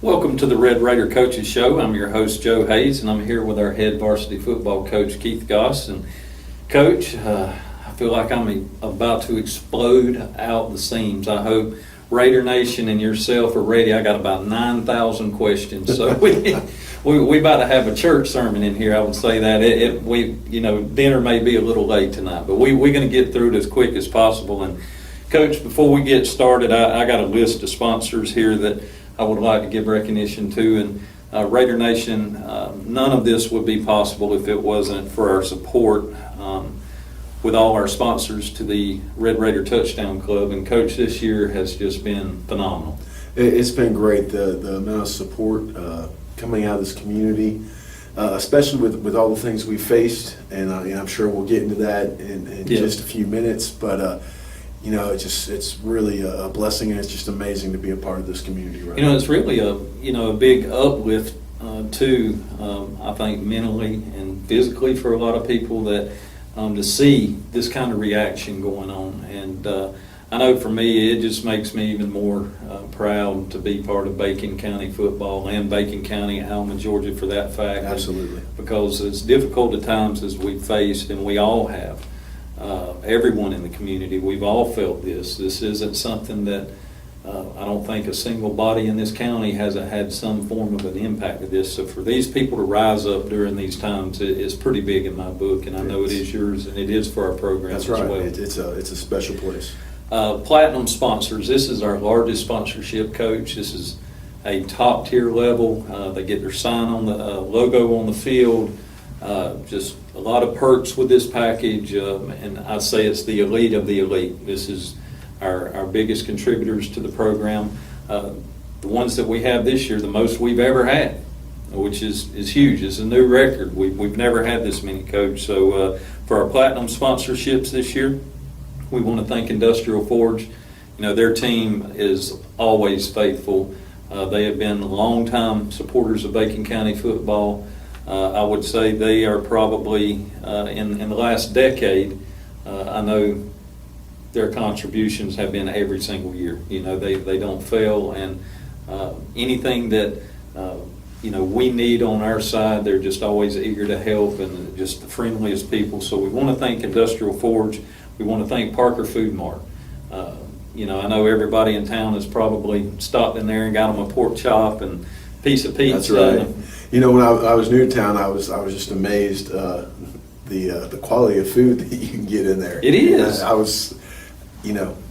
Welcome to the Red Raider Coaches Show. I'm your host, Joe Hayes, and I'm here with our head varsity football coach, Keith Goss. And Coach, I feel like I'm about to explode out the seams. I hope Raider Nation and yourself are ready. I got about 9,000 questions, so we about to have a church sermon in here. I would say that dinner may be a little late tonight, but we're going to get through it as quick as possible. And Coach, before we get started, I got a list of sponsors here that I would like to give recognition to, and Raider Nation, none of this would be possible if it wasn't for our support with all our sponsors to the Red Raider Touchdown Club. And Coach, this year has just been phenomenal. It's been great, the amount of support coming out of this community, especially with all the things we faced, and I'm sure we'll get into that in just a few minutes, but it's really a blessing, and it's just amazing to be a part of this community right now. It's really a big uplift too, I think mentally and physically for a lot of people that to see this kind of reaction going on. And I know for me, it just makes me even more proud to be part of Bacon County football and Bacon County, Alma, Georgia for that fact. Absolutely. Because as difficult at times as we've faced, and we all have, everyone in the community, we've all felt this. This isn't something that I don't think a single body in this county hasn't had some form of an impact of this. So for these people to rise up during these times is pretty big in my book, and I know it is yours, and it is for our program as well. That's right. It's a special place. Platinum sponsors. This is our largest sponsorship, Coach. This is a top tier level. They get their sign on the logo on the field. Just a lot of perks with this package, and I'd say it's the elite of the elite. This is our biggest contributors to the program. The ones that we have this year, the most we've ever had, which is huge. It's a new record. We've never had this many, Coach. So for our platinum sponsorships this year, we want to thank Industrial Forge. Their team is always faithful. They have been longtime supporters of Bacon County football. I would say they are probably, in the last decade, I know their contributions have been every single year. They don't fail, and anything that, we need on our side, they're just always eager to help, and just the friendliest people. So we want to thank Industrial Forge. We want to thank Parker Food Mart. I know everybody in town has probably stopped in there and got them a pork chop and piece of pizza. That's right. When I was new to town, I was just amazed the quality of food that you can get in there. It is. I was,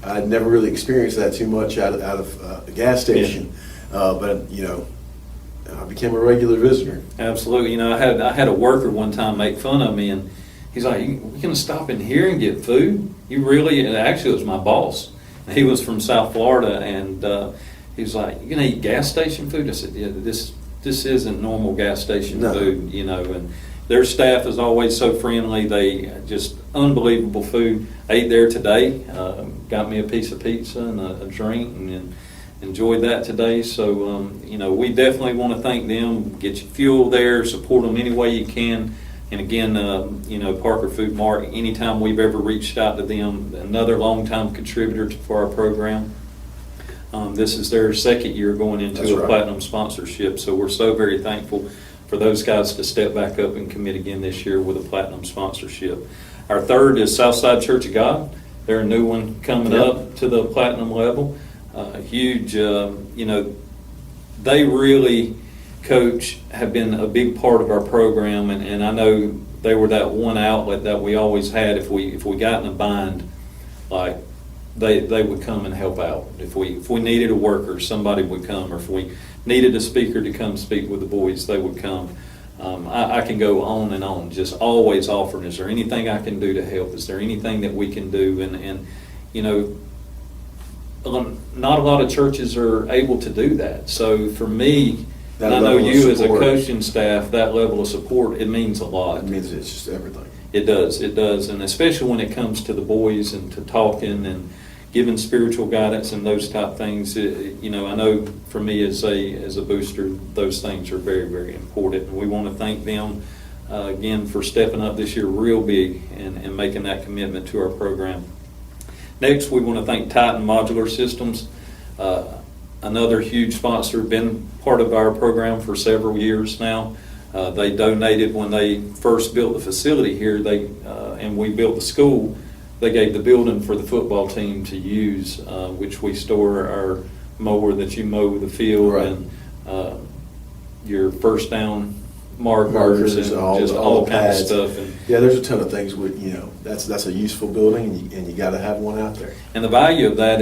I'd never really experienced that too much out of a gas station, but I became a regular visitor. Absolutely. I had a worker one time make fun of me, and he's like, "You gonna stop in here and get food? You really?" And actually, it was my boss. He was from South Florida, and he was like, "You gonna eat gas station food?" I said, "Yeah, this isn't normal gas station food, and their staff is always so friendly. They just unbelievable food. I ate there today, got me a piece of pizza and a drink, and enjoyed that today. So, we definitely want to thank them. Get your fuel there, support them any way you can. And again, Parker Food Mart, anytime we've ever reached out to them, another longtime contributor for our program. This is their second year going into a platinum sponsorship, so we're so very thankful for those guys to step back up and commit again this year with a platinum sponsorship. Our third is Southside Church of God. They're a new one coming up to the platinum level. Huge, they really, Coach, have been a big part of our program, and I know they were that one outlet that we always had if we got in a bind, like they would come and help out. If we needed a worker, somebody would come, or if we needed a speaker to come speak with the boys, they would come. I can go on and on, just always offering, is there anything I can do to help? Is there anything that we can do? And not a lot of churches are able to do that. So for me, and I know you as a coaching staff, that level of support, it means a lot. It means it's just everything. It does, and especially when it comes to the boys and to talking and giving spiritual guidance and those type things. I know for me as a booster, those things are very, very important. And we want to thank them again for stepping up this year real big and making that commitment to our program. Next, we want to thank Titan Modular Systems. another huge sponsor, been part of our program for several years now. They donated when they first built the facility here, and we built the school. They gave the building for the football team to use, which we store our mower that you mow the field, Right. and your first down markers and all just the all kinds of pads. stuff. And Yeah, there's a ton of things with, that's a useful building, and you got to have one out there. And the value of that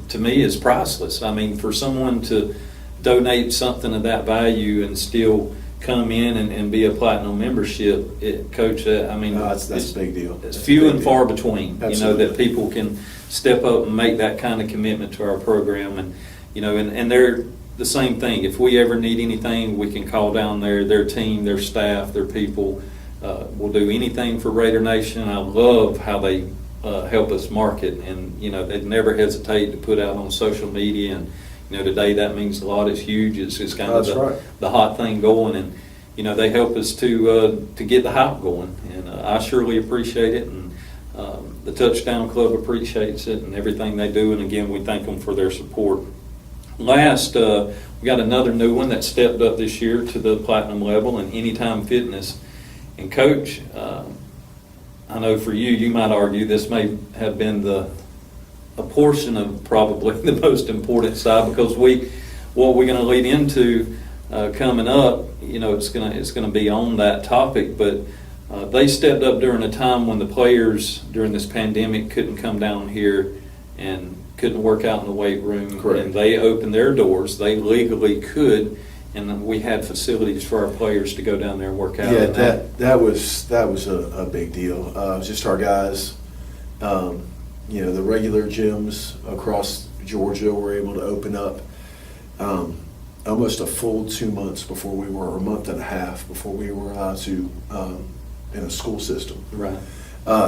to me, is priceless. I mean, for someone to donate something of that value and still come in and be a platinum membership, Coach, I mean, That's a big deal. It's That's a few big and deal. far between, Absolutely. that people can step up and make that kind of commitment to our program. And, and they're the same thing. If we ever need anything, we can call down there, their team, their staff, their people. Will do anything for Raider Nation. I love how they help us market, and they never hesitate to put out on social media. And today that means a lot. It's huge. It's kind of the hot thing going, and they help us to get the hype going. And I surely appreciate it, and the Touchdown Club appreciates it, and everything they do. And again, we thank them for their support. Last, we got another new one that stepped up this year to the platinum level, and Anytime Fitness. And Coach, I know for you might argue this may have been a portion of probably the most important side, because what we're going to lead into coming up, it's going to be on that topic. But they stepped up during a time when the players during this pandemic couldn't come down here and couldn't work out in the weight room. Correct. And they opened their doors. They legally could. And we had facilities for our players to go down there and work out. Yeah, that was a big deal. It was just our guys. The regular gyms across Georgia were able to open up almost a full 2 months before we were, or a month and a half before we were allowed to in a school system. Right.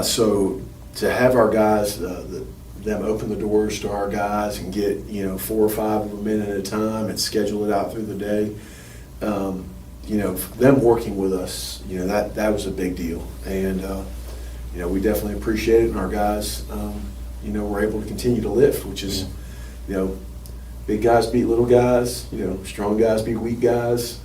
So to have our guys, them open the doors to our guys and get 4 or 5 of them in at a time and schedule it out through the day. Them working with us, that was a big deal, and we definitely appreciate it. And our guys, were able to continue to lift, which is, big guys beat little guys, strong guys beat weak guys,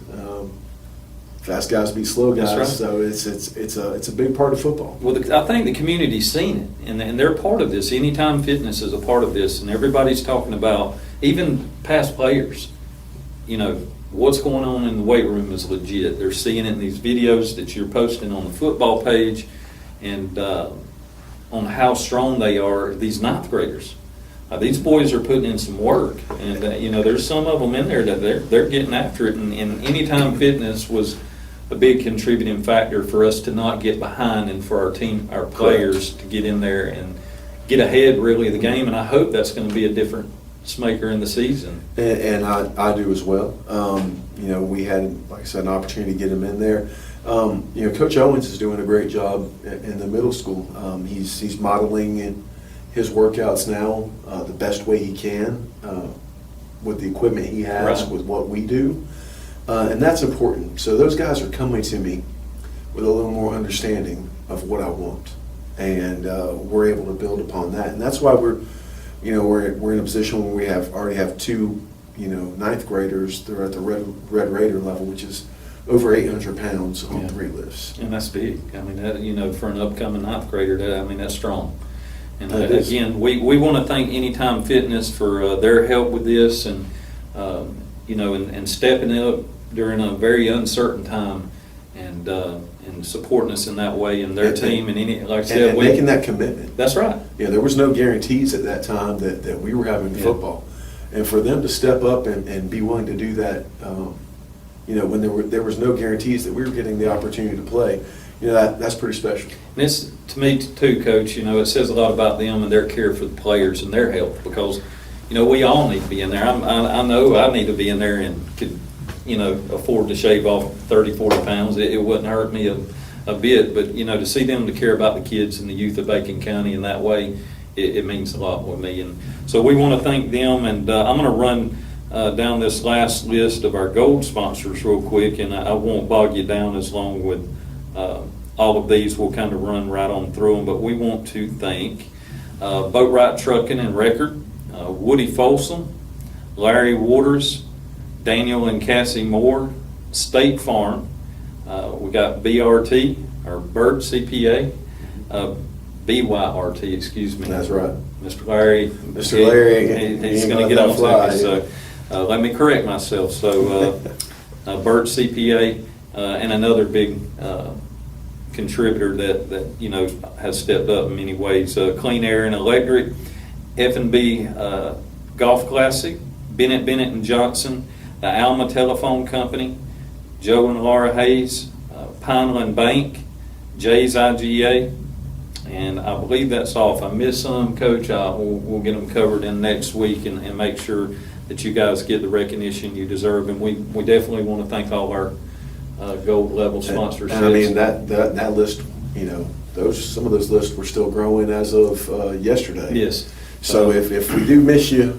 fast guys beat slow guys. That's right. So it's a big part of football. Well, I think the community's seen it, and they're part of this. Anytime Fitness is a part of this, and everybody's talking about, even past players, what's going on in the weight room is legit. They're seeing it in these videos that you're posting on the football page, and on how strong they are, these ninth graders. These boys are putting in some work, and there's some of them in there that they're getting after it, and Anytime Fitness was a big contributing factor for us to not get behind, and for our team, our players, to get in there and get ahead really of the game. And I hope that's going to be a difference maker in the season. And I do as well. We had, like I said, an opportunity to get him in there. Coach Owens is doing a great job in the middle school. He's modeling his workouts now the best way he can with the equipment he has, Right. with what we do. And that's important. So those guys are coming to me with a little more understanding of what I want, and we're able to build upon that. And that's why we're in a position where we already have 2 ninth graders. They're at the Red Raider level, which is over 800 pounds on 3 lifts. And that's big. I mean, that, for an upcoming ninth grader, that's strong. And again, we want to thank Anytime Fitness for their help with this, and and stepping up during a very uncertain time, and supporting us in that way, and their team, and like I said, and making that commitment. That's right. Yeah, there was no guarantees at that time that we were having football, and for them to step up and be willing to do that, when there was no guarantees that we were getting the opportunity to play, that's pretty special. And this, to me too, Coach, it says a lot about them and their care for the players and their health, because we all need to be in there. I know I need to be in there and could afford to shave off 30, 40 pounds. It wouldn't hurt me a bit, but to see them to care about the kids and the youth of Aiken County in that way, it means a lot with me. And so we want to thank them, and I'm going to run down this last list of our gold sponsors real quick, and I won't bog you down as long with all of these. We'll kind of run right on through them, but we want to thank Boatwright Trucking and Record, Woody Folsom, Larry Waters, Daniel and Cassie Moore, State Farm. We got BRT, or Burt CPA, BYRT, excuse me. That's right. Mr. Larry. Mr. Larry, He's going to get on to me, so let me correct myself. So Burt CPA and another big contributor that has stepped up in many ways. Clean Air and Electric, F&B Golf Classic, Bennett and Johnson, the Alma Telephone Company, Joe and Laura Hayes, Pineland Bank, Jay's IGA, and I believe that's all. If I miss some, Coach, we'll get them covered in next week and make sure that you guys get the recognition you deserve. And we definitely want to thank all our gold level sponsorships. And I mean, that list, some of those lists were still growing as of yesterday. Yes. So if we do miss you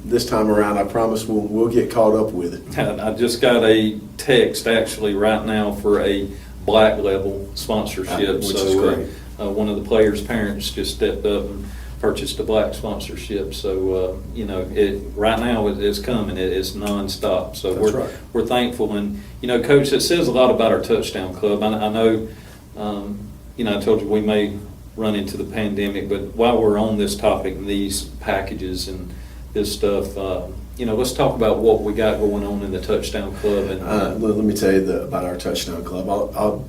this time around, I promise we'll get caught up with it. I just got a text actually right now for a black level sponsorship. Which is great. One of the players' parents just stepped up and purchased a black sponsorship. So it right now it's coming. It's nonstop. So we're thankful. And Coach, it says a lot about our touchdown club. I know. I told you we may run into the pandemic, but while we're on this topic, these packages and this stuff, let's talk about what we got going on in the touchdown club. And let me tell you about our touchdown club. I'll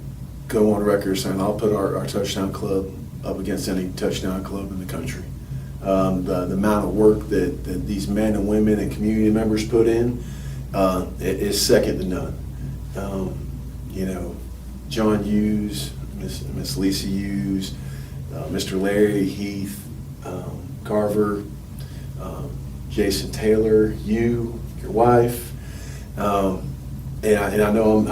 go on record saying I'll put our touchdown club up against any touchdown club in the country. The amount of work that these men and women and community members put in is second to none. John Hughes, Miss Lisa Hughes, Mr. Larry Heath, Carver, Jason Taylor, you, your wife, and I know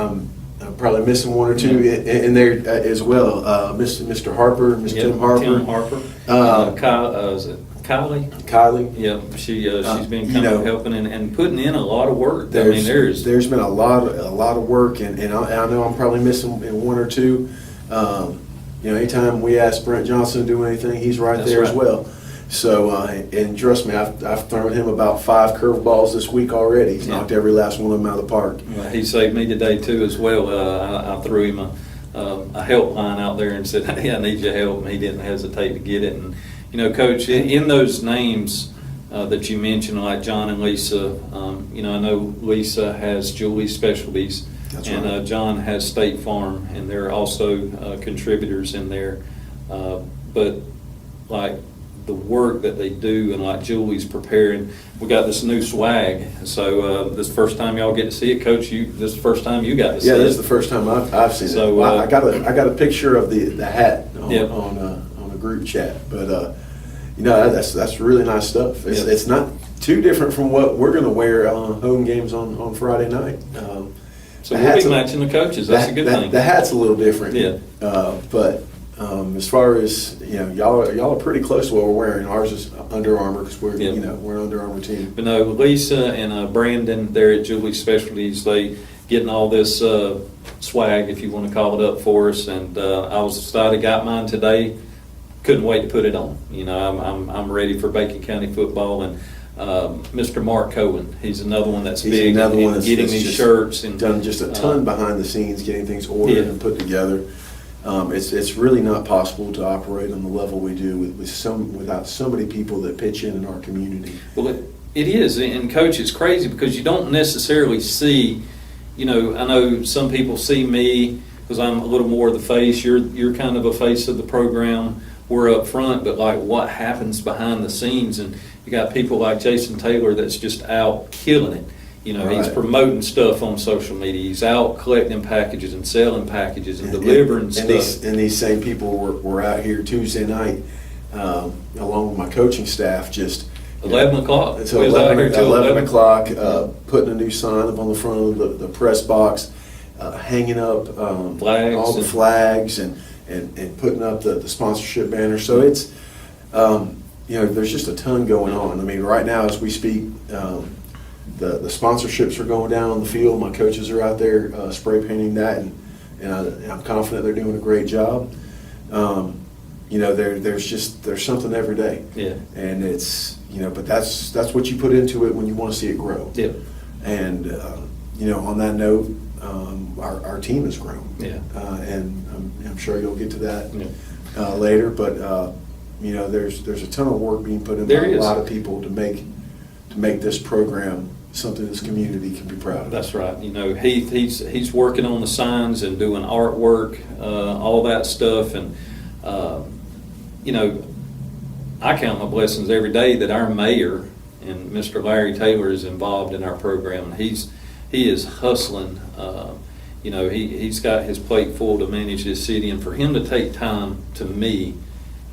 I'm probably missing one or two in there as well. Mr. Harper, Miss Tim Harper. Tim Harper. Is it Kylie? Kylie. Yep. She's been kind of helping and putting in a lot of work. There's been a lot of work, and I know I'm probably missing one or two. Anytime we ask BrentJohnson to do anything, he's right there as well. So, and trust me, I've thrown him about 5 curveballs this week already. He's knocked every last one of them out of the park. Well, he saved me today too as well. I threw him a helpline out there and said, "Hey, I need your help," and he didn't hesitate to get it. And Coach, in those names that you mentioned, like John and Lisa, I know Lisa has Julie's Specialties. That's and right. John has State Farm, and there are also contributors in there. But like the work that they do, and like Julie's preparing, we got this new swag. So this is the first time y'all get to see it, Coach. This is the first time you got to see it. Yeah, this is the first time I've seen it. Well, I got a picture of the hat on a group chat, but that's really nice stuff. It's not too different from what we're going to wear on home games on Friday night. So we'll be matching the coaches. That's a good thing. The hat's a little different. Yeah. But as far as y'all are pretty close to what we're wearing. Ours is Under Armour because we're we're an Under Armour team. But no, Lisa and Brandon there at Julie's Specialties, they getting all this swag, if you want to call it, up for us. And I was excited, got mine today. Couldn't wait to put it on. I'm ready for Bacon County football. And Mr. Mark Cohen, he's another one that's big in getting these shirts and done just a ton behind the scenes, getting things ordered and put together. It's really not possible to operate on the level we do without so many people that pitch in our community. Well, it is, and Coach, it's crazy because you don't necessarily see. I know some people see me because I'm a little more of the face. You're kind of a face of the program. We're up front, but like what happens behind the scenes, and you got people like Jason Taylor that's just out killing it. He's promoting stuff on social media. He's out collecting packages and selling packages and delivering stuff. And these same people were out here Tuesday night, along with my coaching staff, just 11 o'clock. Until 11 o'clock, putting a new sign up on the front of the press box, hanging up flags, all the flags, and putting up the sponsorship banner. So it's there's just a ton going on. I mean, right now as we speak, the sponsorships are going down on the field. My coaches are out there spray painting that, and I'm confident they're doing a great job. There's something every day. Yeah. And it's but that's what you put into it when you want to see it grow. Yeah. And on that note, our team has grown. Yeah. And I'm sure you'll get to that Yeah. later. But there's a ton of work being put in by a lot of people to make this program something this community can be proud of. That's right. He's working on the signs and doing artwork, all that stuff, and I count my blessings every day that our mayor and Mr. Larry Taylor is involved in our program. He is hustling. He's got his plate full to manage this city, and for him to take time to me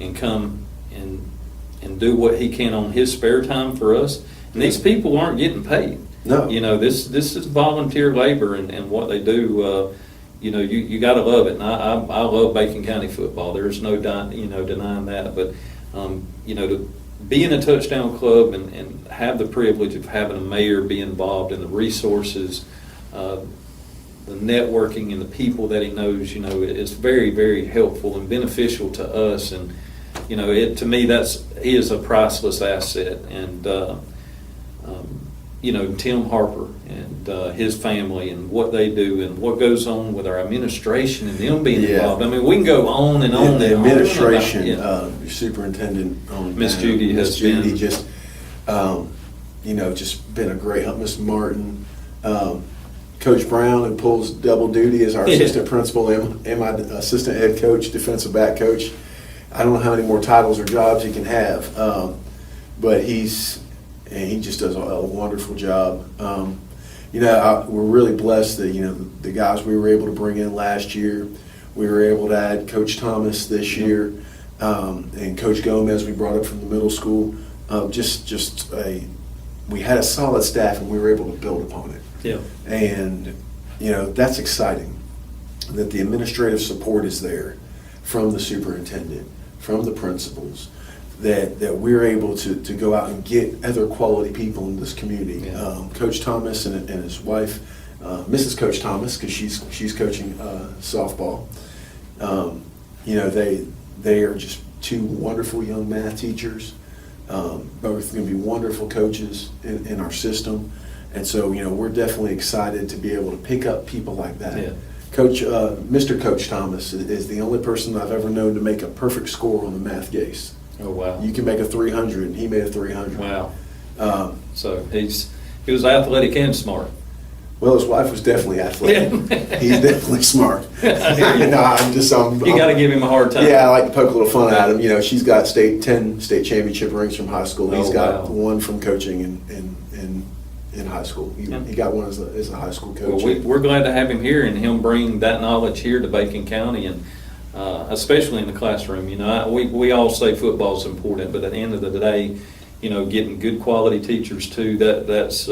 and come and do what he can on his spare time for us. And these people aren't getting paid. No. This is volunteer labor, and what they do. You got to love it. And I love Bacon County football. There's no denying that. But to be in a touchdown club and have the privilege of having a mayor be involved in the resources, the networking, and the people that he knows, it's very, very helpful and beneficial to us. And to me, he is a priceless asset. And Tim Harper and his family and what they do and what goes on with our administration and them being involved. I mean, we can go on and on. The and administration, on about, your superintendent, Miss Judy has been just been a great help. Miss Martin, Coach Brown, who pulls double duty as our assistant principal and my assistant head coach, defensive back coach. I don't know how many more titles or jobs he can have, but he just does a wonderful job. We're really blessed that the guys we were able to bring in last year, we were able to add Coach Thomas this year, and Coach Gomez we brought up from the middle school. We had a solid staff, and we were able to build upon it. Yeah. And that's exciting that the administrative support is there from the superintendent, from the principals, that we're able to go out and get other quality people in this community. Yeah. Coach Thomas and his wife, Mrs. Coach Thomas, because she's coaching softball. They are just two wonderful young math teachers. Both going to be wonderful coaches in our system, and so we're definitely excited to be able to pick up people like that. Yeah. Mr. Coach Thomas is the only person I've ever known to make a perfect score on the math case. Oh, wow. You can make a 300, and he made a 300. Wow. So he was athletic and smart. Well, his wife was definitely athletic. Yeah. He's definitely smart. You got to give him a hard time. Yeah, I like to poke a little fun at him. She's got 10 state championship rings from high school. He's got one from coaching in high school. He got one as a high school coach. Well, we're glad to have him here and him bring that knowledge here to Bacon County, and especially in the classroom. We all say football's important, but at the end of the day, getting good quality teachers too, that's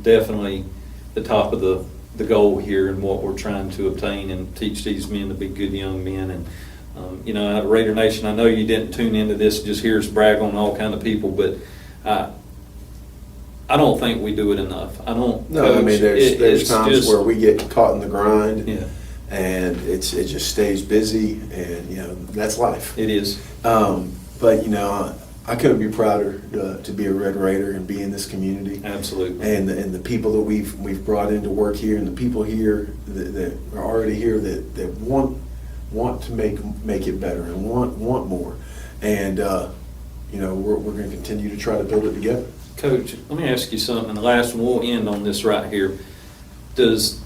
definitely the top of the goal here and what we're trying to obtain and teach these men to be good young men. And Raider Nation, I know you didn't tune into this just hear us brag on all kind of people, but I don't think we do it enough. I don't. No, Coach, I mean there's times where we get caught in the grind. Yeah. And it just stays busy, and that's life. It is. But I couldn't be prouder to be a Red Raider and be in this community. Absolutely. And the people that we've brought in to work here, and the people here that are already here that want to make it better and want more. And we're going to continue to try to build it together. Coach, let me ask you something. The last one, we'll end on this right here. Does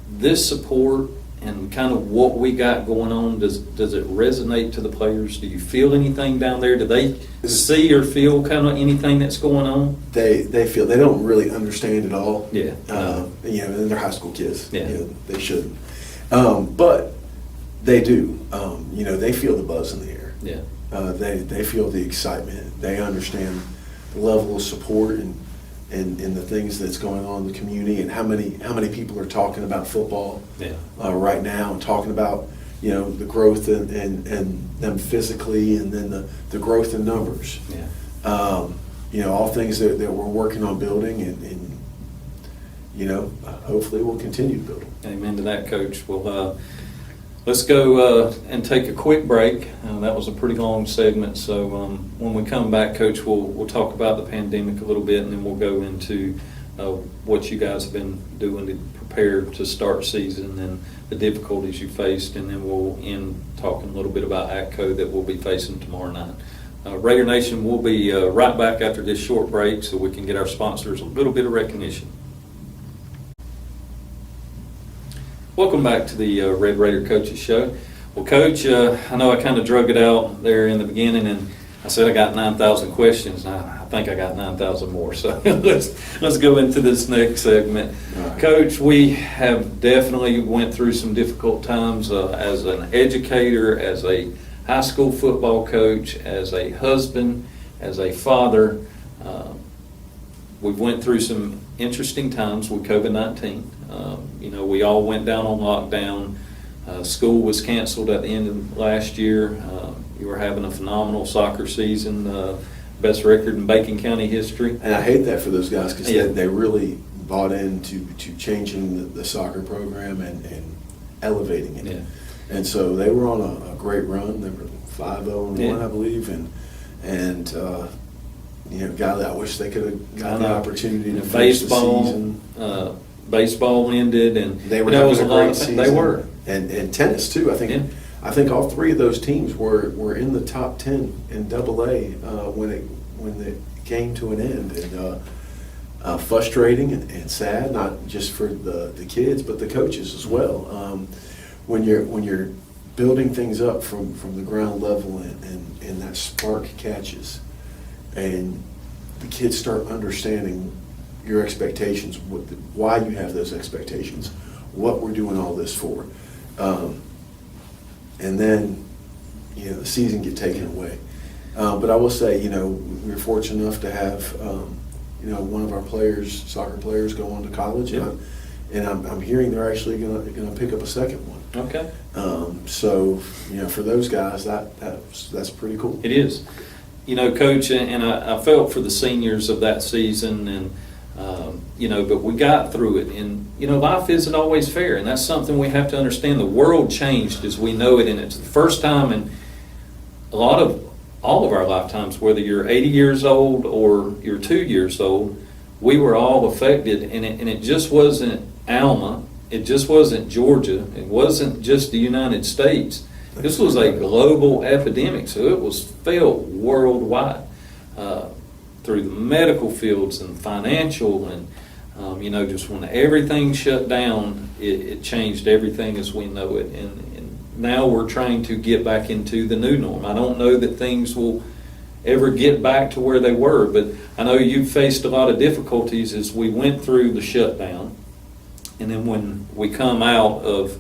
this support and kind of what we got going on, does it resonate to the players? Do you feel anything down there? Do they see or feel kind of anything that's going on? They feel they don't really understand it all. Yeah. And they're high school kids. Yeah. They shouldn't. But they do. They feel the buzz in the air. Yeah. They feel the excitement. They understand the level of support and the things that's going on in the community, and how many people are talking about football right now, and talking about the growth and them physically, and then the growth in numbers. Yeah. All things that we're working on building, and hopefully we'll continue to build them. Amen to that, Coach. Well, let's go and take a quick break. That was a pretty long segment, so when we come back, Coach, we'll talk about the pandemic a little bit, and then we'll go into what you guys have been doing to prepare to start season and the difficulties you faced, and then we'll end talking a little bit about ACCO that we'll be facing tomorrow night. Raider Nation, we'll be right back after this short break so we can get our sponsors a little bit of recognition. Welcome back to the Red Raider Coaches Show. Well, Coach, I know I kind of drug it out there in the beginning, and I said I got 9,000 questions. I think I got 9,000 more. So let's go into this next segment. Right. Coach, we have definitely went through some difficult times as an educator, as a high school football coach, as a husband, as a father. We've went through some interesting times with COVID-19. We all went down on lockdown. School was canceled at the end of last year. You were having a phenomenal soccer season, best record in Bacon County history. And I hate that for those guys because Yeah. they really bought into changing the soccer program and elevating it. Yeah. And so they were on a great run. They were 5-0-1, Yeah. I believe, and God, I wish they could have got the opportunity to finish the season. Baseball ended, and They were it having was a a lot great of season. They were. And tennis too. I think all three of those teams were in the top 10 in AA when it came to an end. And frustrating and sad, not just for the kids but the coaches as well. When you're building things up from the ground level and that spark catches, and the kids start understanding your expectations, why you have those expectations, what we're doing all this for. And then, the season get taken away. But I will say, we were fortunate enough to have, one of our soccer players go on to college. Yeah. And I'm hearing they're actually going to pick up a second one. Okay. So, for those guys, that's pretty cool. It is. Coach, and I felt for the seniors of that season, and but we got through it. And life isn't always fair, and that's something we have to understand. The world changed as we know it, and it's the first time in all of our lifetimes, whether you're 80 years old or you're 2 years old, we were all affected. And it just wasn't Alma, it just wasn't Georgia, it wasn't just the United States. This was a global epidemic, so it was felt worldwide through the medical fields and financial, and just when everything shut down, it changed everything as we know it. And now we're trying to get back into the new norm. I don't know that things will ever get back to where they were, but I know you've faced a lot of difficulties as we went through the shutdown, and then when we come out of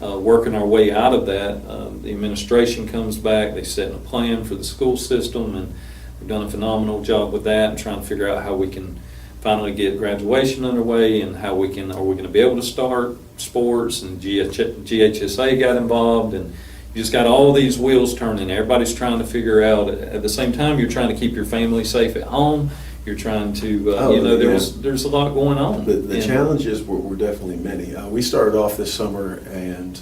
working our way out of that, the administration comes back, they set a plan for the school system, and we've done a phenomenal job with that and trying to figure out how we can finally get graduation underway, and are we going to be able to start sports, and GHSA got involved, and you just got all these wheels turning. Everybody's trying to figure out, at the same time you're trying to keep your family safe at home, you're trying to, there's a lot going on. The challenges were definitely many. We started off this summer, and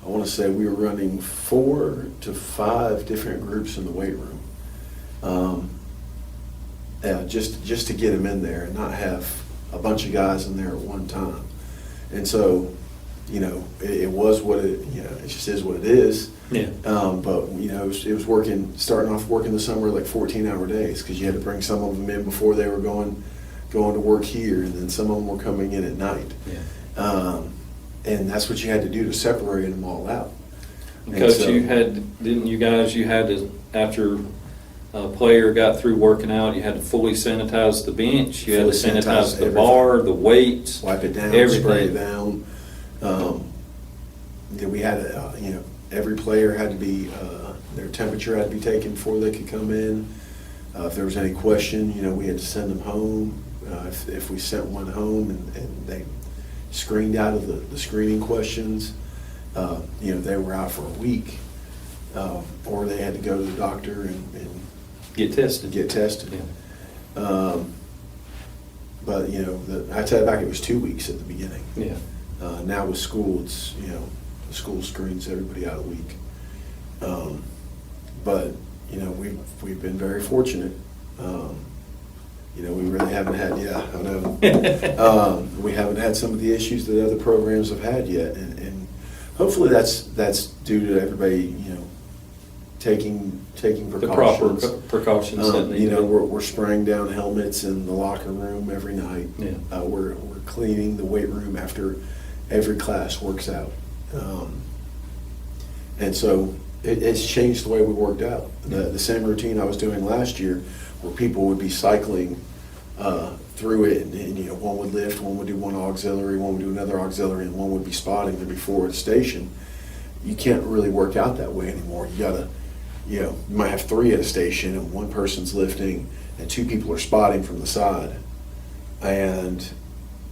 I want to say we were running 4 to 5 different groups in the weight room. Just to get them in there and not have a bunch of guys in there at one time. And so, it was what it just is what it is. Yeah. But it was starting off working the summer like 14-hour days, because you had to bring some of them in before they were going to work here, and then some of them were coming in at night. Yeah. And that's what you had to do to separate them all out. Coach, so, you had to, after a player got through working out, you had to fully sanitize the bench, you had to sanitize the bar, the weights, wipe it down, everything. spray it down. Then we had every player had to be, their temperature had to be taken before they could come in. If there was any question, we had to send them home. If we sent one home and they screened out of the screening questions, they were out for a week, or they had to go to the doctor and Get tested. Yeah. But I tell you back, it was 2 weeks at the beginning. Yeah. Now with school, it's The school screens everybody out a week. But, you know, we've been very fortunate. You know, we really haven't had, yeah, I know. We haven't had some of the issues that other programs have had yet. And hopefully that's due to everybody, you know, taking precautions. The proper precautions that need you know, to be. we're spraying down helmets in the locker room every night. Yeah. We're cleaning the weight room after every class works out. And so it's changed the way we worked out. The same routine I was doing last year, where people would be cycling through it, and you know, one would lift, one would do one auxiliary, one would do another auxiliary, and one would be spotting there before the station. You can't really work out that way anymore. You gotta, you know, you might have 3 at a station, and one person's lifting, and 2 people are spotting from the side. And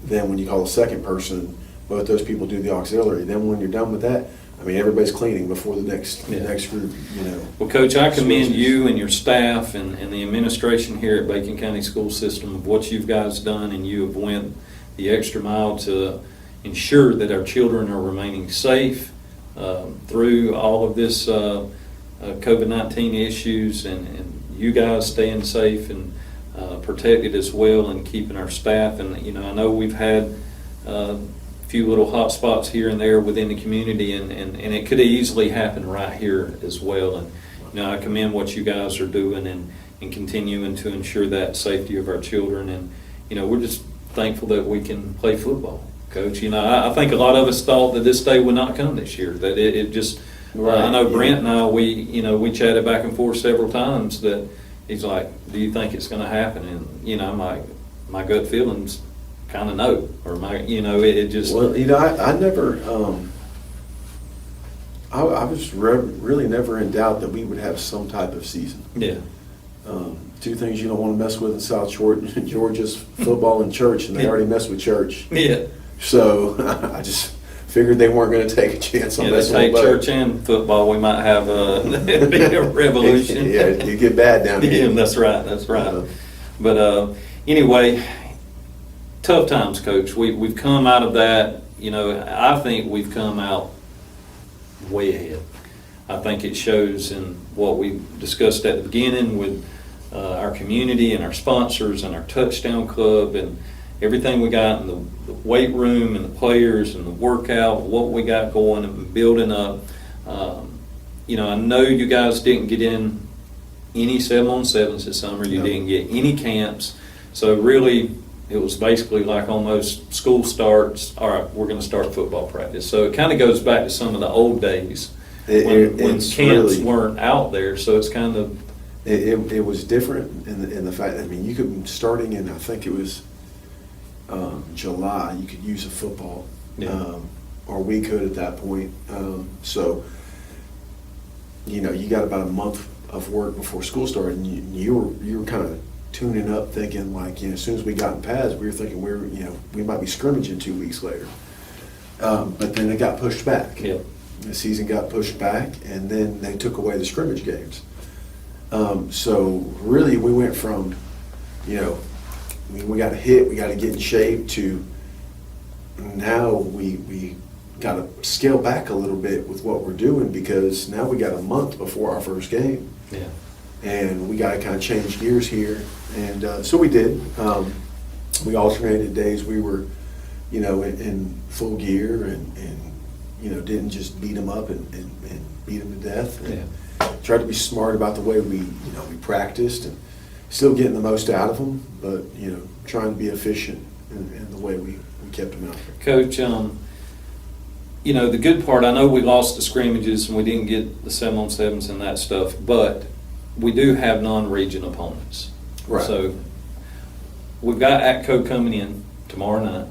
then when you call the second person, both those people do the auxiliary. Then when you're done with that, I mean, everybody's cleaning before the next group, you know. Well, Coach, I commend you and your staff and the administration here at Bacon County School System of what you guys done, and you have went the extra mile to ensure that our children are remaining safe through all of this COVID-19 issues, and you guys staying safe and protected as well, and keeping our staff. And, you know, I know we've had few little hot spots here and there within the community, and it could easily happen right here as well. And you know, I commend what you guys are doing and continuing to ensure that safety of our children. And you know, we're just thankful that we can play football, Coach. You know, I think a lot of us thought that this day would not come this year, that it just Right. I know Brent and I, we chatted back and forth several times that he's like, do you think it's going to happen? And you know, my gut feelings kind of no, or it just. Well, you know, I never, I was really never in doubt that we would have some type of season. Yeah. 2 things you don't want to mess with in South Georgia's football and church, and they already mess with church. Yeah. So I just figured they weren't going to take a chance on let's messing take with both. church and football. We might have a revolution. Yeah, you get bad down here. Yeah, that's right. But anyway, tough times, Coach. We've come out of that. You know, I think we've come out way ahead. I think it shows in what we discussed at the beginning with our community and our sponsors and our touchdown club and everything we got in the weight room and the players and the workout, what we got going and building up. You know, I know you guys didn't get in any 7-on-7s this summer. You didn't get any camps. So really, it was basically like almost school starts, all right, we're going to start football practice. So it kind of goes back to some of the old days when camps really weren't out there. So it's kind of... It was different in the fact, I mean, you could, starting in, I think it was July, you could use a football. Yeah. Or we could at that point. So, you know, you got about a month of work before school started, and you were kind of tuning up, thinking like, you know, as soon as we got in pads, we were thinking we might be scrimmaging 2 weeks later. But then it got pushed back. Yeah. The season got pushed back, and then they took away the scrimmage games. So really, we went from, you know, I mean, we got to hit, we got to get in shape, to now we got to scale back a little bit with what we're doing, because now we got a month before our first game. Yeah. And we got to kind of change gears here. And so we did. We alternated days we were, you know, in full gear and you know, didn't just beat them up and beat them to death. And tried to be smart about the way we practiced, and still getting the most out of them, but, you know, trying to be efficient in the way we kept them out there. Coach, you know, the good part, I know we lost the scrimmages and we didn't get the 7-on-7s and that stuff, but we do have non-region opponents. Right. So we've got ATCO coming in tomorrow night.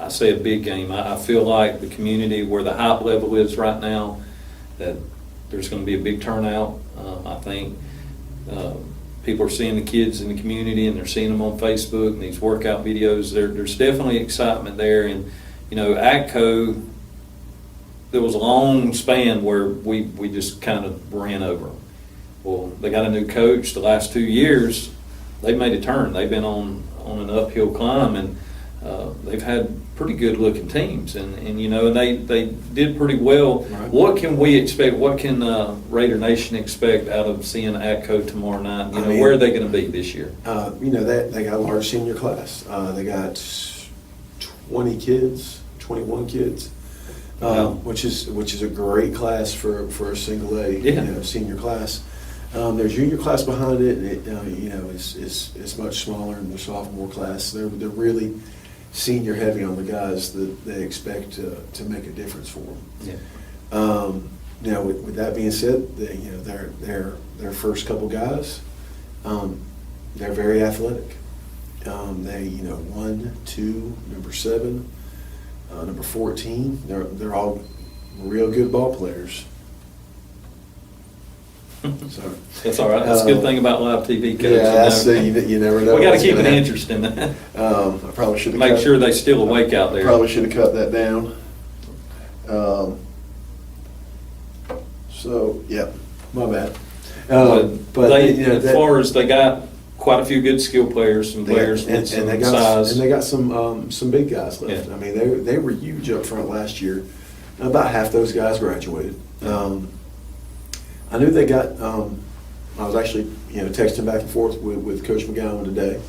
I say a big game. I feel like the community, where the hype level is right now, that there's going to be a big turnout. I think people are seeing the kids in the community, and they're seeing them on Facebook and these workout videos. There's definitely excitement there. And, you know, ATCO, there was a long span where we just kind of ran over them. Well, they got a new coach. The last 2 years, they've made a turn. They've been on an uphill climb, and they've had pretty good-looking teams, and they did pretty well. Right. What can we expect? What can Raider Nation expect out of seeing ATCO tomorrow night? Where are they going to be this year? They got a large senior class. They got 21 kids, Wow. which is a great class for a single A senior class. Their junior class behind it, is much smaller than the sophomore class. They're really senior heavy on the guys that they expect to make a difference for them. Yeah. With that being said, their first couple guys, they're very athletic. They 1, 2, number 7, number 14. They're all real good ball players. So That's all right. That's a good thing about live TV, Coach. You never know. We got to what's keep an gonna interest in that. happen. I probably should have Make sure they still awake out there. Probably should have cut that down. So yeah, my bad. As far as they got quite a few good skill players, some players with some size. And they got some big guys left. Yeah. I mean, they were huge up front last year. About half those guys graduated. I knew they got. I was actually texting back and forth with Coach McGowan today,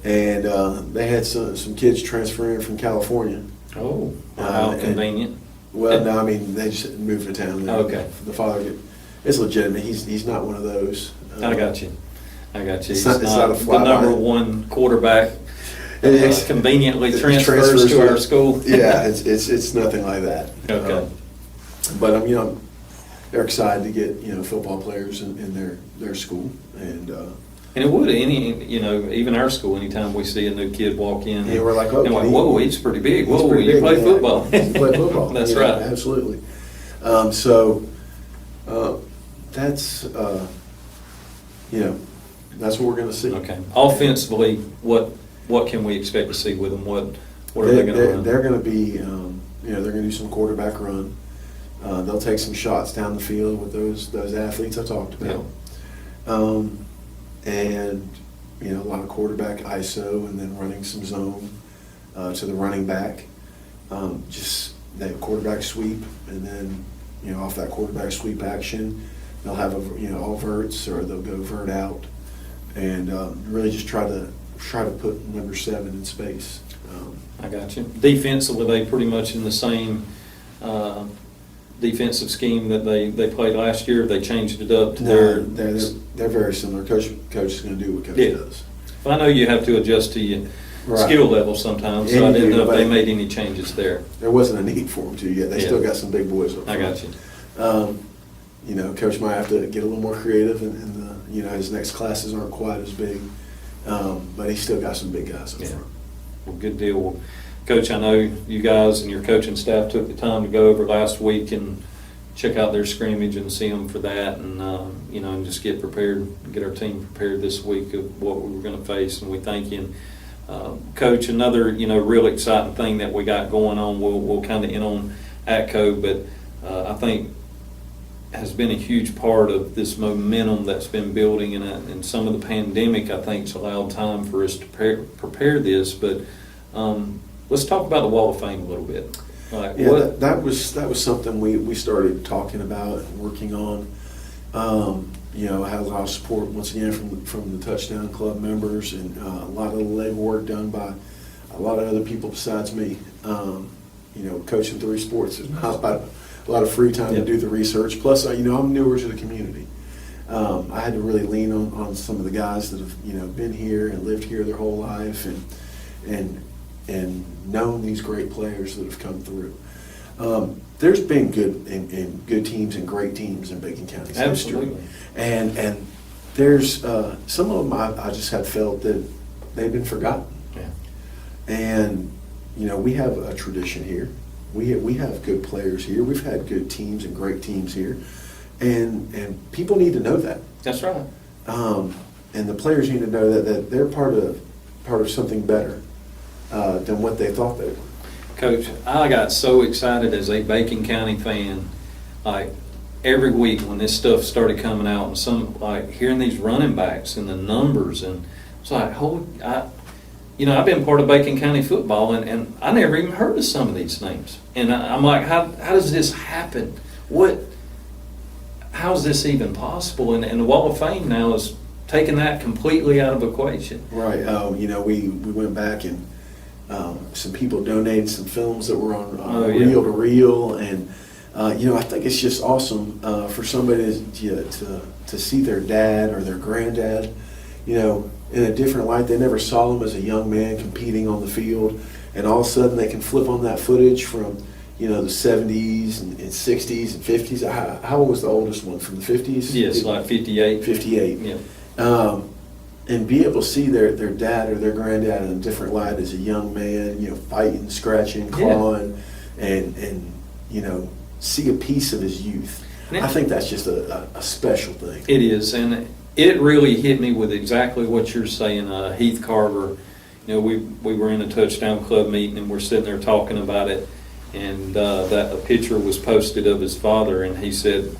and they had some kids transferring from California. Oh, how convenient. Well, no, I mean they just moved to town. Okay. The father, it's legitimate. He's not one of those. I got you. It's not a the fly number by. one quarterback. It's Conveniently it transfers to our school. Yeah, it's nothing like that. Okay. But they're excited to get football players in their school, and it would even our school. Anytime we see a new kid walk in, we're like, oh, whoa, he's pretty big. he's Whoa, pretty you big, play yeah. football. You play football. That's right. Absolutely. That's that's what we're going to see. Okay. Offensively, what can we expect to see with them? What are they going to run? They're going to be they're going to do some quarterback run. They'll take some shots down the field with those athletes I talked about. And a lot of quarterback ISO, and then running some zone to the running back. Just they have quarterback sweep, and then off that quarterback sweep action, they'll have all verts, or they'll go vert out, and really just try to put number 7 in space. I got you. Defensively, they pretty much in the same defensive scheme that they played last year. They changed it up to They're very similar. Coach is going to do what Coach does. I know you have to adjust to your skill level sometimes, so I didn't know if they made any changes there. There wasn't a need for them to yet. They still got some big boys up front. I got you. Coach might have to get a little more creative, and his next classes aren't quite as big, but he's still got some big guys up front. Well, good deal. Well, Coach, I know you guys and your coaching staff took the time to go over last week and check out their scrimmage and see them for that, and and just get prepared, get our team prepared this week of what we were going to face. And we thank you. And, Coach, another real exciting thing that we got going on. We'll kind of end on ATCO, but I think has been a huge part of this momentum that's been building, and some of the pandemic I think has allowed time for us to prepare this. But let's talk about the Wall of Fame a little bit. That was something we started talking about and working on. I had a lot of support once again from the Touchdown Club members, and a lot of the legwork done by a lot of other people besides me. Coaching 3 sports, there's not a lot of free time to do the research. Plus, I'm newer to the community. I had to really lean on some of the guys that have been here and lived here their whole life, and known these great players that have come through. There's been good teams and great teams in Bacon County's history. And there's some of them I just have felt that they've been forgotten. Yeah. And we have a tradition here. We have good players here. We've had good teams and great teams here, and people need to know that. That's right. And the players need to know that they're part of something better than what they thought they were. Coach, I got so excited as a Bacon County fan, like every week when this stuff started coming out, and hearing these running backs and the numbers, and it's like, I've been part of Bacon County football, and I never even heard of some of these names. And I'm like, how does this happen? How is this even possible? And the Wall of Fame now is taking that completely out of equation. Right. We went back and some people donated some films that were on reel to reel, and I think it's just awesome for somebody to see their dad or their granddad, in a different light. They never saw him as a young man competing on the field, and all of a sudden they can flip on that footage from the 70s and 60s and 50s. How old was the oldest one, from the 50s? Yes, like 58. 58. Yeah. And be able to see their dad or their granddad in a different light as a young man, fighting, scratching, clawing, and see a piece of his youth. I think that's just a special thing. It is, and it really hit me with exactly what you're saying. Heath Carver, we were in a touchdown club meeting, and we're sitting there talking about it, and that a picture was posted of his father, and he said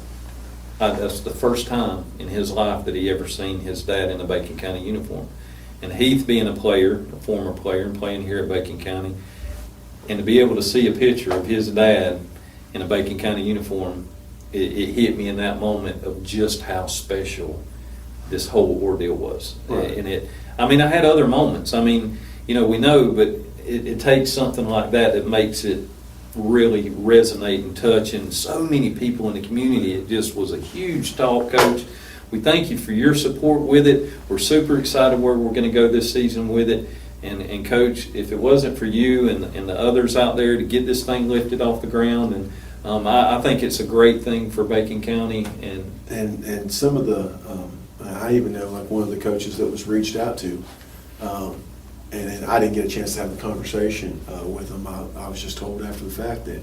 that's the first time in his life that he ever seen his dad in a Bacon County uniform. And Heath being a former player, and playing here at Bacon County, and to be able to see a picture of his dad in a Bacon County uniform, it hit me in that moment of just how special this whole ordeal was. Right. And I had other moments. We know, but it takes something like that makes it really resonate and touch, and so many people in the community. It just was a huge talk, Coach. We thank you for your support with it. We're super excited where we're going to go this season with it. And Coach, if it wasn't for you and the others out there to get this thing lifted off the ground, and I think it's a great thing for Bacon County. And some of the, I even know like one of the coaches that was reached out to, and I didn't get a chance to have the conversation with him. I was just told after the fact that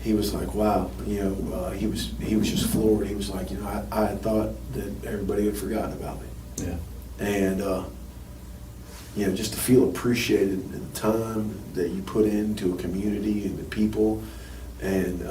he was like, wow, he was just floored. He was like, I had thought that everybody had forgotten about me. Yeah. And just to feel appreciated in the time that you put into a community and the people, and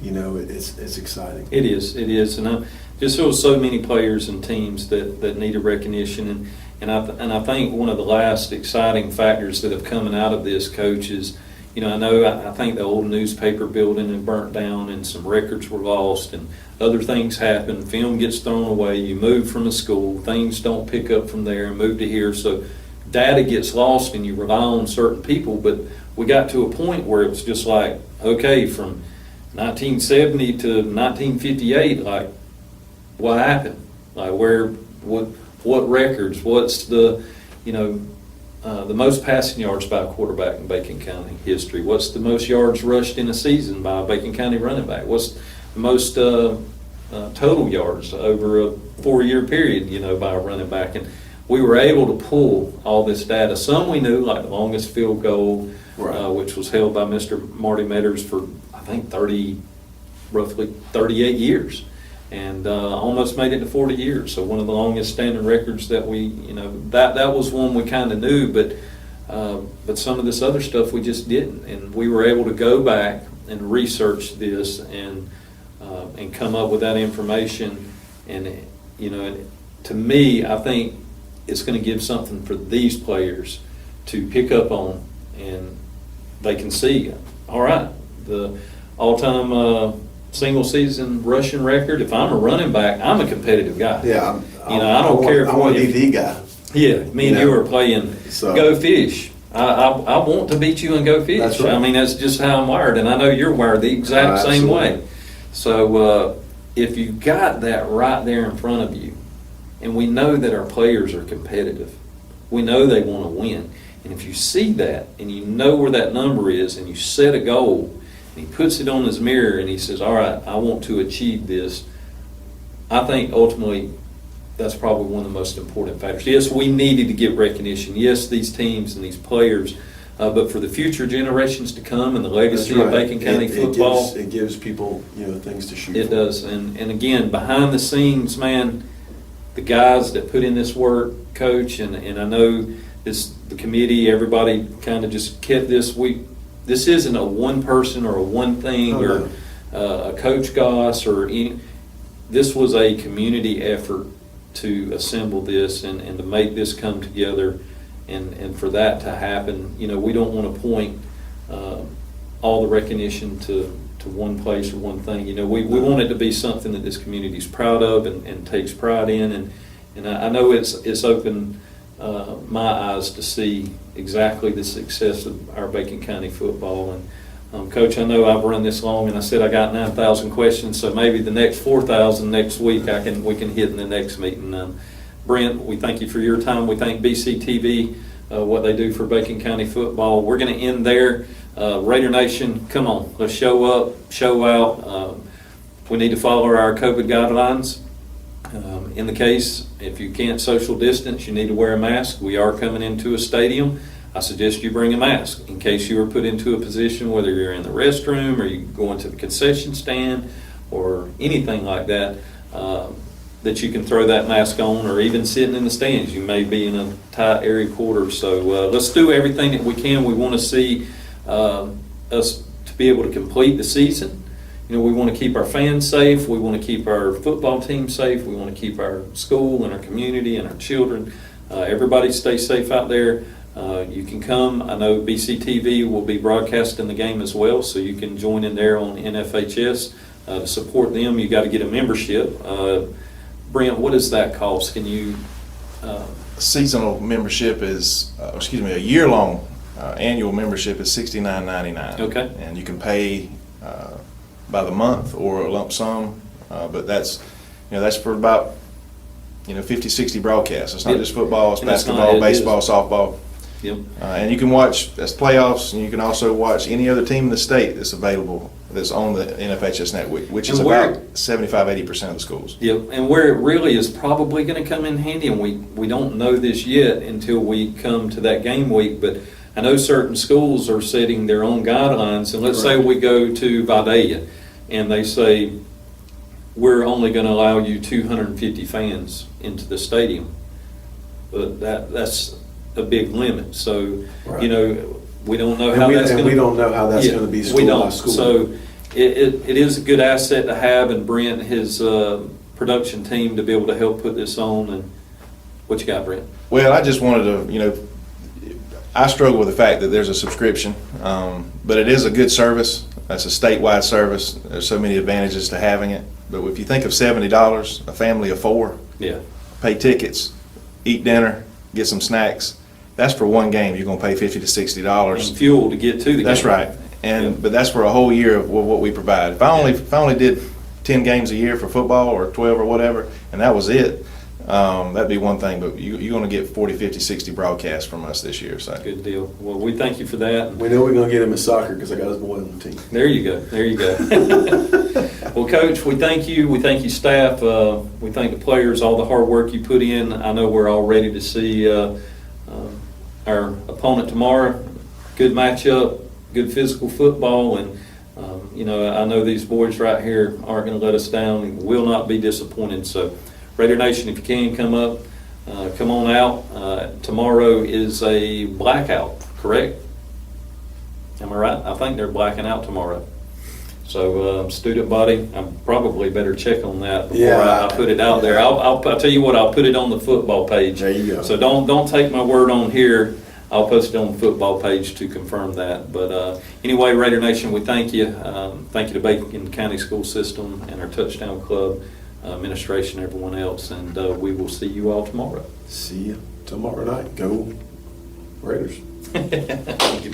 it's exciting. It is, and I just feel so many players and teams that need a recognition, and I think one of the last exciting factors that have come out of this, Coach, is I think the old newspaper building had burnt down, and some records were lost, and other things happen. Film gets thrown away. You move from a school, things don't pick up from there, and move to here. So data gets lost, and you rely on certain people. But we got to a point where it was just like, okay, from 1970 to 1958, like, what happened? Like, what records? What's the most passing yards by a quarterback in Bacon County history? What's the most yards rushed in a season by a Bacon County running back? What's the most total yards over a 4-year period, by a running back? And we were able to pull all this data. Some we knew, like the longest field goal, right, which was held by Mr. Marty Metters for, I think, roughly 38 years. And almost made it to 40 years. So one of the longest standing records that we, that was one we kind of knew, but some of this other stuff we just didn't. And we were able to go back and research this and come up with that information. And, to me, I think it's going to give something for these players to pick up on, and they can see, all right, the all-time single season rushing record. If I'm a running back, I'm a competitive guy. Yeah, I don't care if I want to be the guy. Yeah, me and you are playing Go Fish. I want to beat you and Go Fish. That's right. That's just how I'm wired, and I know you're wired the exact same way. So if you've got that right there in front of you, and we know that our players are competitive, we know they want to win, and if you see that and you know where that number is, and you set a goal, and he puts it on his mirror and he says, all right, I want to achieve this, I think ultimately that's probably one of the most important factors. Yes, we needed to get recognition. Yes, these teams and these players, but for the future generations to come and the legacy of Bacon County football. It gives people, things to shoot for. It does. And again, behind the scenes, man, the guys that put in this work, Coach, and I know the committee, everybody kind of just kept this. This isn't a one person or a one thing or a Coach Goss or any. This was a community effort to assemble this and to make this come together and for that to happen. You know, we don't want to point all the recognition to one place or one thing. You know, we want it to be something that this community is proud of and takes pride in. And I know it's opened my eyes to see exactly the success of our Bacon County football. And Coach, I know I've run this long, and I said I got 9,000 questions, so maybe the next 4,000 next week we can hit in the next meeting. Brent, we thank you for your time. We thank BCTV, what they do for Bacon County football. We're going to end there. Raider Nation, come on, let's show up, show out. We need to follow our COVID guidelines. In the case, if you can't social distance, you need to wear a mask. We are coming into a stadium. I suggest you bring a mask in case you are put into a position, whether you're in the restroom or you go into the concession stand or anything like that, that you can throw that mask on, or even sitting in the stands. You may be in a tight area quarter. So let's do everything that we can. We want to see us to be able to complete the season. You know, we want to keep our fans safe. We want to keep our football team safe. We want to keep our school and our community and our children. Everybody stay safe out there. You can come. I know BCTV will be broadcasting the game as well, so you can join in there on NFHS to support them. You got to get a membership. Brent, what does that cost? Can you? Seasonal membership is, a year-long annual membership is $69.99. Okay. And you can pay by the month or a lump sum, but that's for about 50, 60 broadcasts. It's not Yep. just football, it's And that's basketball, not- it baseball, is. softball. Yep. And you can watch, that's playoffs, and you can also watch any other team in the state that's available, that's on the NFHS network, which is And where- about 75-80% of the schools. Yep, and where it really is probably going to come in handy, and we don't know this yet until we come to that game week, but I know certain schools are setting their own guidelines, and let's say we go to Vidalia, and they say, we're only going to allow you 250 fans into the stadium. But that's a big limit, so, Right. we don't know And how we- that's and going to. we don't know how that's gonna be school We by don't, school. so it is a good asset to have, and Brent, his production team, to be able to help put this on. And what you got, Brent? Well, I just wanted to, I struggle with the fact that there's a subscription, but it is a good service. That's a statewide service. There's so many advantages to having it. But if you think of $70, a family of four, Yeah. pay tickets, eat dinner, get some snacks, that's for one game. You're going to pay $50 to $60. And fuel to get to the game. That's right. Yeah. But that's for a whole year of what we provide. If I only did 10 games a year for football, or 12 or whatever, and that was it, that'd be one thing. But you're going to get 40, 50, 60 broadcasts from us this year. So Good deal. Well, we thank you for that. We know we're gonna get him in soccer because I got his boy on the team. There you go. There you go. Well, Coach, we thank you. We thank you, staff. We thank the players, all the hard work you put in. I know we're all ready to see our opponent tomorrow. Good matchup, good physical football, and I know these boys right here aren't going to let us down and will not be disappointed. So, Raider Nation, if you can come up, come on out. Tomorrow is a blackout, correct? Am I right? I think they're blacking out tomorrow. So, student body, I probably better check on that before Yeah. I put it out there. I'll tell you what, I'll put it on the football page. There you go. So don't take my word on here. I'll post it on the football page to confirm that. But anyway, Raider Nation, we thank you. Thank you to Bacon County School System and our Touchdown Club administration, everyone else, and we will see you all tomorrow. See you tomorrow night. Go Raiders. Thank you.